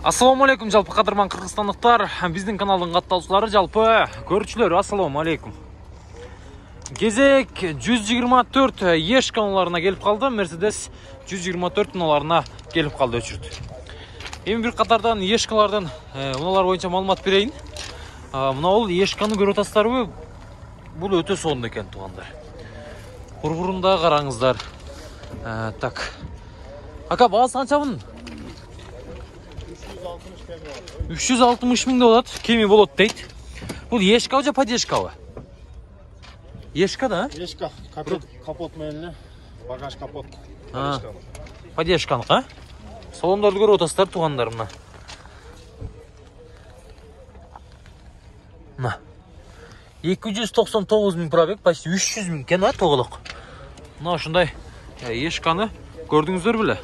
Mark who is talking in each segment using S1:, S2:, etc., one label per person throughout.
S1: Ассаламу алейкум, жалпы қадырман қырғызстандықтар, біздің каналдың қаттаушылары, жалпы көрушілер, ассаламу алейкум. Кезек 124 ешканаларына келіп қалды, Мерседес 124 ұналарына келіп қалды өчірді. Ең бір қатардан ешкалардан ұналар бойынша малымат берейін. Мұна ол ешканы көріп отастары бұл өте соңында екен туғандар. Құрғырында қараңыздар. Так. Ака, бағасы қанша бұның? 360 мың болады, кеме болады дейді. Бұл ешка же подешка? Ешка да?
S2: Ешка, капот мәліне, багаж капот.
S1: Подешканы қа? Салондарды көріп отастар туғандарымна. 299 мың пробег, почти 300 мың кен тоғылық. Мына ұшындай ешканы көрдіңіздер біле.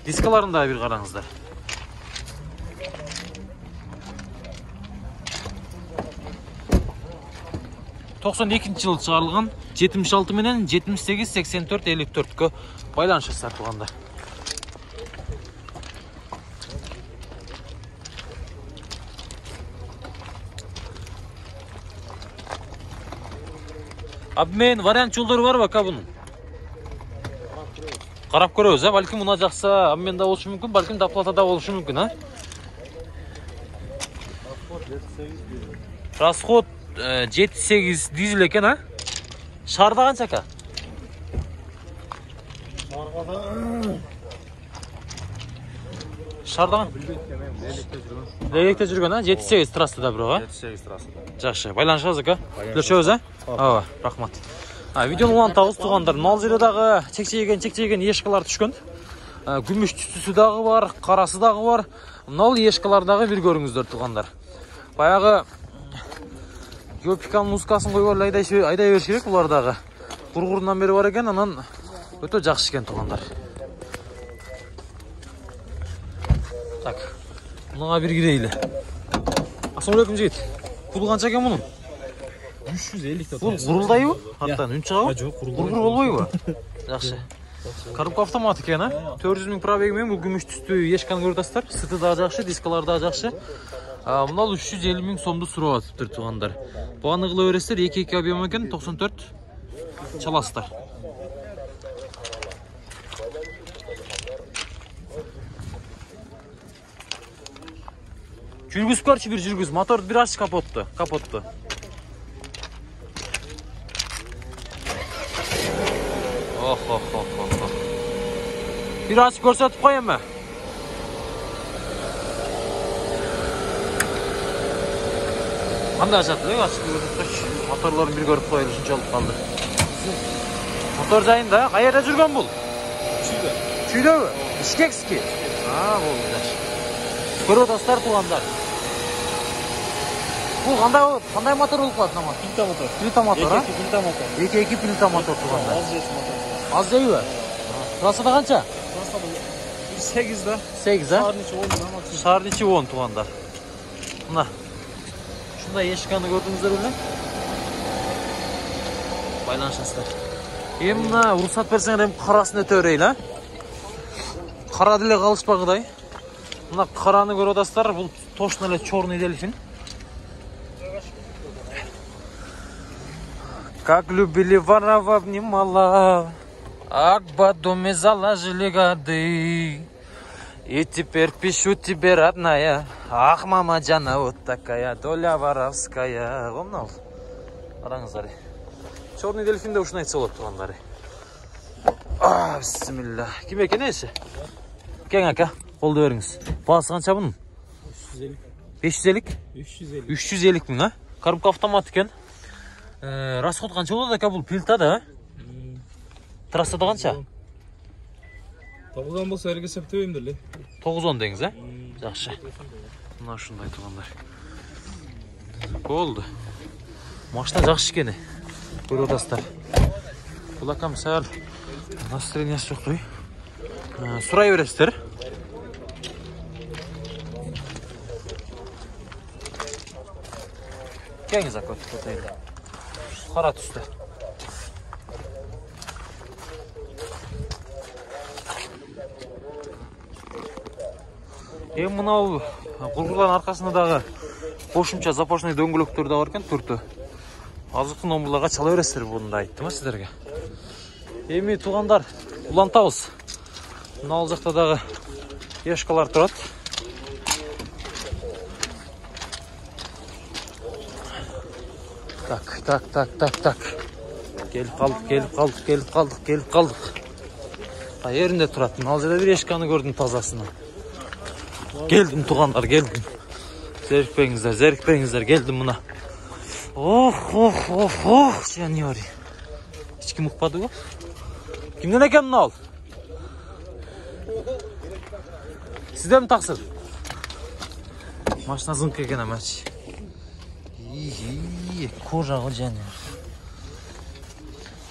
S1: Дискаларында бір қараңыздар. 92 жылы шығарылған 76 менен 78-84-54-кі байланыс жасар туғандар. Абмен вариант жолдары бар ба бұның? Қарап көрөбүз, балким мына жақсы абменда болушу мүмкүн, балким доплатада болушу мүмкүн, Расход 7-8 дизель екен, Шарда қанша ка? Шарда Лекте жүрген, 7-8 трассада біруға?
S2: 7-8 трассада.
S1: Жақшы, байланышыңыз ка? Лөшөз, рахмат. Видеоны ұлан тауыз туғандар, нал жередағы чекчеген ешкалар түшкен. Күміш түсісі дағы бар, қарасы дағы бар. Нал ешкалардағы бір көріңіздер туғандар. Баяғы Геопиканың музыкасын қойып айдай беріш керек бұлардағы. Құрғырынан бері бар екен, анан өте жақсы екен туғандар. Так, мұнаға бір кирейлі. Ассаламалейкум жігіт. Бұл қанша екен мұның?
S2: 350
S1: Бұл құрылдай ба? Аттан үн шыға ба? Құрғыр болбай ба? Жақсы. Коробка автомат екен, 400 мың пробегімен бұл күміш түсті ешканы көрдастар. Сыты да жақсы, дискалар да жақсы. Мұнал 350 мың сомды сұрау атыптыр туғандар. Бұғаны қылы өрестер 2-2 объем екен, 94 чаластар. Жүргіз көрші бір жүргіз, моторды бір ашы капотты. Bir aç görsatip koyayım mı? Qanday açatdı değil mi? Açık görsatip motorların bir görüp koyuluşun çalıp kaldı. Motor jayında qayerda жүрген бұл? Çüyde mi? İşkekski. Бұл güzel. Көріп достар туғандар. Бұл қандай мотор болып қалды намат? Плита мотор, а? 2-2 плита мотор туғандар. Az değil mi? Trasada қанша?
S2: 8 da.
S1: 8 ha?
S2: Şarın içi 10
S1: tuğanda. Buna. Şunda yeşikanı gördüğünüzde böyle. Baylanışasılar. Hem buna ruhsat versen hem karasını öte öreyle. Kara dile kalışpağıday. Buna karanı görü odasılar. Bu toşun öyle çorunu delfin. Как любили ворова внимала. Акба доме заложили годы. И теперь пишу тебе, родная. Ах, мама Джана, вот такая доля воровская. Омнал. Араңыздар. Черный дельфин де ушын айтса болады туғандары. Бисмилля. Кім екен есі? Кен ака, қолды өріңіз. Бағасы қанша бұның? 550. 350 мың, Коробка автомат екен. Расход қанша болады ака, бұл плита да? Трассада қанша?
S2: 9-10 болса әрге сәптебеймдір ле.
S1: 9-10 деңіз, Жақшы. Мына шындай туғандар. Болды. Машина жақшы кені. Көріп отастар. Бұл акам сәл Настроениясы жоқ қой. Сұрай бересіздер. Кеңіз ақы өтейді. Қара түсті. Мынау құрғылан арқасындағы қошымша запашный дөңгелектер де бар екен, төрті. Азықты номырларға чала бересіздер, бұнда айтты ма сіздерге? Туғандар, ұлантауыз. Мына ал жақтадағы ешкалар тұрады. Так. Келіп қалдық. Ерінде тұрады. Мына ал жерде бір ешканы көрдім тазасына. Geldim tuğanlar, geldim. Zerikpeyinizler, geldim buna. Oh, yanıyor. Hiç kim ukmadı bu? Kimden eken ne ol? Sizde mi taksır? Maşına zınk eken amaç. İyi, kocağı yanıyor.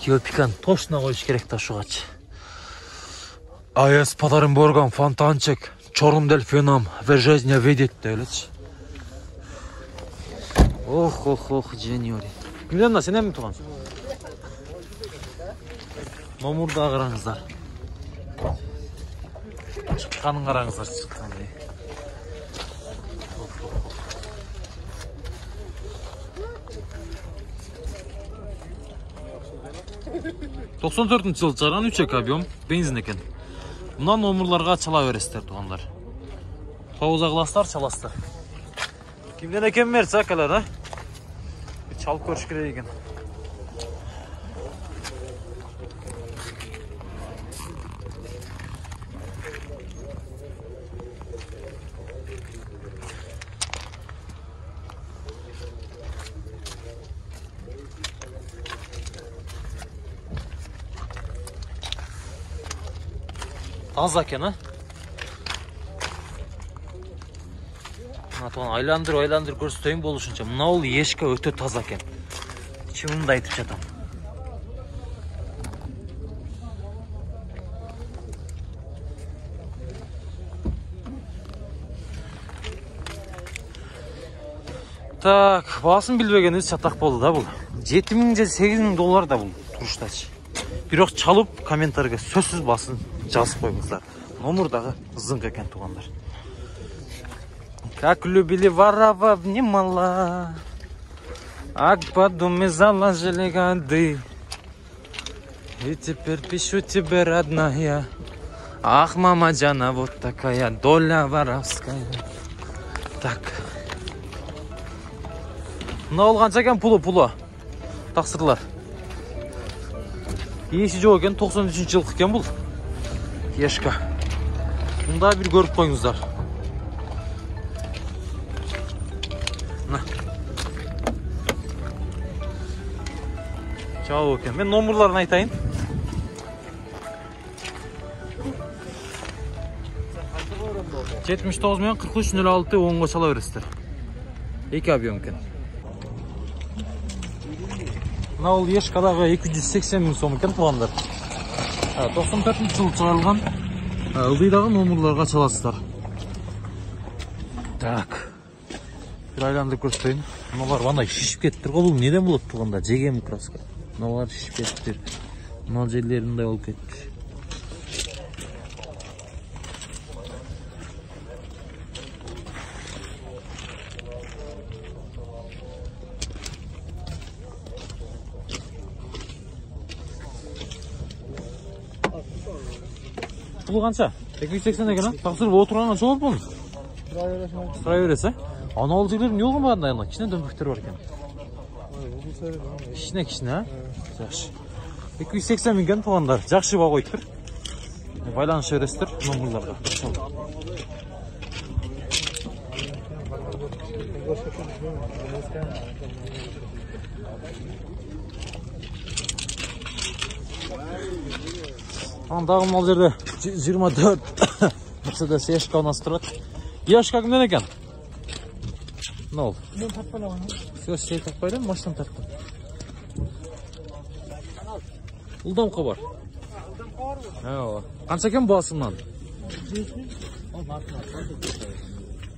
S1: Köpikan, toşuna koyuş gerek de şu aç. Ayas padarın borgan, fantançık. Чорным дельфином в жизни видеть, делать. Ох, Дженюри. Kimden sen mi tuğan? Nomurda qarаңыздар. Çıqqanın qarаңыздар çıqqan. 94 жылы жаран 3 объем бензин екен. Мына номерларға чала бересіздер туғандар. Пауза қыласыздар, чаласыздар. Kimden екен мерсе акалар, а? Çalıp көріш керек екен. Таза екен, а? Айландыр көрсетейін болушынша. Мына ол ешкі өте таза екен. Чымымды айтып жатам. Так, басын білбегеніңіз шатақ болды да бұл. 7.000 же 8.000 доллар да бұл тұрыштачы. Бирок чалып комментарийге сөзсүз басын жазып қойыңыздар. Номердағы зыңқ екен туғандар. Как любили ворова внимала, а к подуме заложили годы. И теперь пишу тебе, родная, ах, мама Джана, вот такая доля воровская. Так. Мына олғанша екен пулы. Тақсырлар. Есі жоқ екен, 93 жылық екен бұл. Ешкі. Мұнда бір көріп қойыңыздар. Чау екен. Мен номерларын айтайын. Жетмиш 9 мен 4306 оңға чала бересіздер. 2 объем екен. Мына ол ешкадағы 280 000 сом екен туғандар. 94 жылы шығарылған ылдыйдағы номерларға чаласыздар. Так. Bir айланды көрсетейін. Мыналар вандай шишіп кеттір ғой, бұл неден болады туғанда? Жегем краска. Мыналар шишіп кеттір. Мынал жерлерінде болып кетті. Бұл қанша? 280 екен, тақсырып отырғанға жоқ бұл. Сұрай бересі. Ана ол жерлер не олған бағында ана? Кішіне дөмбектер бар екен. Кішіне, а? Жақшы. 280 екен туғандар. Жақшы ба қойып тұр. Байланыс бересіздер номерларға. Андағы мал жерде 24 Мерседес ешкі онасы тұрады. Ешкі кімден екен? Ne oldu?
S2: Ben tatlı var.
S1: Söz şey takbayla mı? Baştan taktım. Uldam kabar. Qancha ekan bosimdan?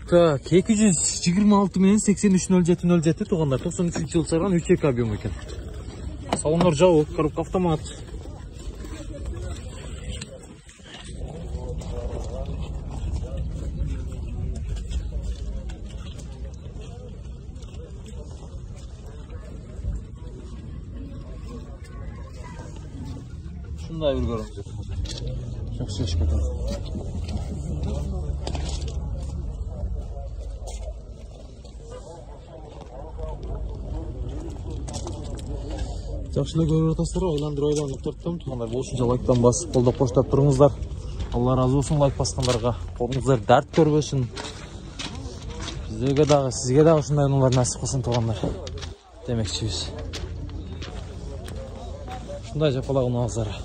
S1: Так, 226 менен 830707 тугандар 93-жылы чыгарган 3 объем экен. Салондар жабык, коробка автомат. Şunday bir görüntü. Çok ses çıkartalım. Жақшылық көріп жатасыздар, ойландырып тұрттым. Туғандар болушынша лайктан басып, қолдап қоштап тұрыңыздар. Алла разы болсын лайк басқандарға. Қолыңыздар дәрт көрбесін. Сізге дағы шындай оңлар нәсіп қылсын туғандар. Демекшіміз. Шындай жапалағын ağızları.